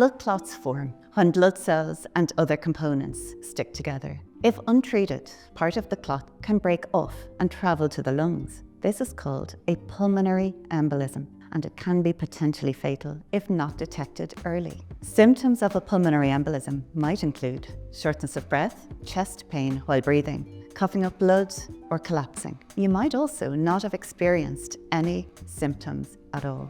Blood clots form when blood cells and other components stick together. If untreated, part of the clot can break off and travel to the lungs. This is called a pulmonary embolism, and it can be potentially fatal if not detected early. Symptoms of a pulmonary embolism might include shortness of breath, chest pain while breathing, coughing up blood, or collapsing. You might also not have experienced any symptoms at all.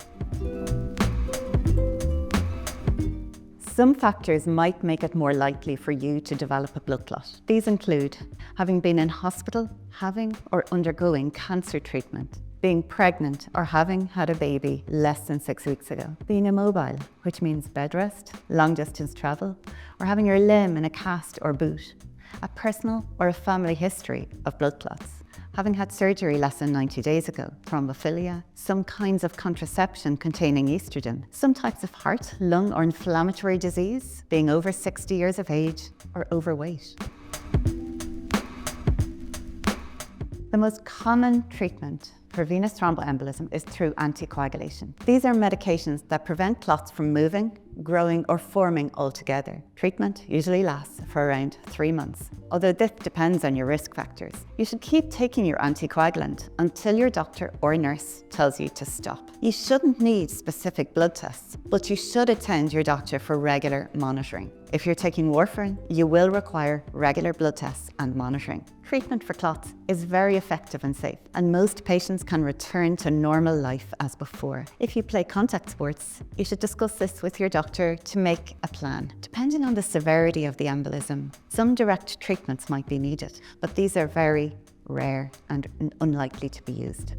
Some factors might make it more likely for you to develop a blood clot. These include having been in hospital, having or undergoing cancer treatment, being pregnant or having had a baby less than 6 weeks ago, being immobile, which means bed rest, long distance travel, or having your limb in a cast or boot, a personal or a family history of blood clots, having had surgery less than 90 days ago, thrombophilia, some kinds of contraception containing estrogen, some types of heart, lung or inflammatory disease, being over 60 years of age, or overweight. The most common treatment for venous thromboembolism is through anticoagulation. These are medications that prevent clots from moving, growing or forming altogether. Treatment usually lasts for around 3 months, although this depends on your risk factors. You should keep taking your anticoagulant until your doctor or nurse tells you to stop. You shouldn't need specific blood tests, but you should attend your doctor for regular monitoring. If you're taking warfarin, you will require regular blood tests and monitoring. Treatment for clots is very effective and safe, and most patients can return to normal life as before. If you play contact sports, you should discuss this with your doctor to make a plan. Depending on the severity of the embolism, some direct treatments might be needed, but these are very rare and unlikely to be used.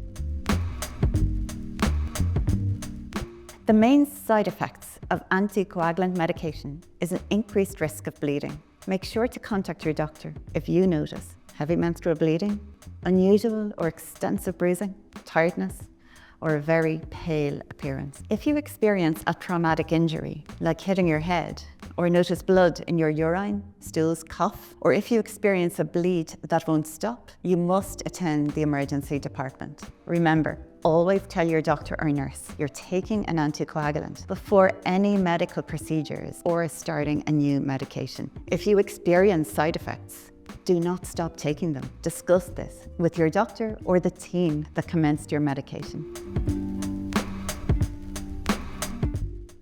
The main side effects of anticoagulant medication is an increased risk of bleeding. Make sure to contact your doctor if you notice heavy menstrual bleeding, unusual or extensive bruising, tiredness, or a very pale appearance. If you experience a traumatic injury, like hitting your head, or notice blood in your urine, stools, cough, or if you experience a bleed that won't stop, you must attend the emergency department. Remember, always tell your doctor or nurse you're taking an anticoagulant before any medical procedures or starting a new medication. If you experience side effects, do not stop taking them. Discuss this with your doctor or the team that commenced your medication.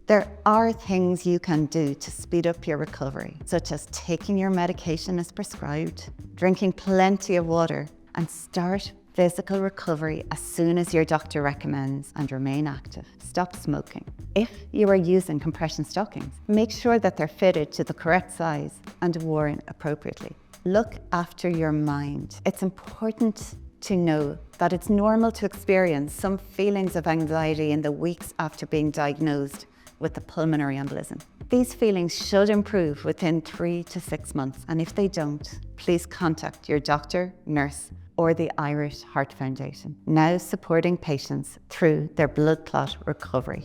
There are things you can do to speed up your recovery, such as taking your medication as prescribed, drinking plenty of water, and start physical recovery as soon as your doctor recommends, and remain active. Stop smoking. If you are using compression stockings, make sure that they're fitted to the correct size and worn appropriately. Look after your mind. It's important to know that it's normal to experience some feelings of anxiety in the weeks after being diagnosed with a pulmonary embolism. These feelings should improve within 3 to 6 months, and if they don't, please contact your doctor, nurse, or the Irish Heart Foundation, now supporting patients through their blood clot recovery.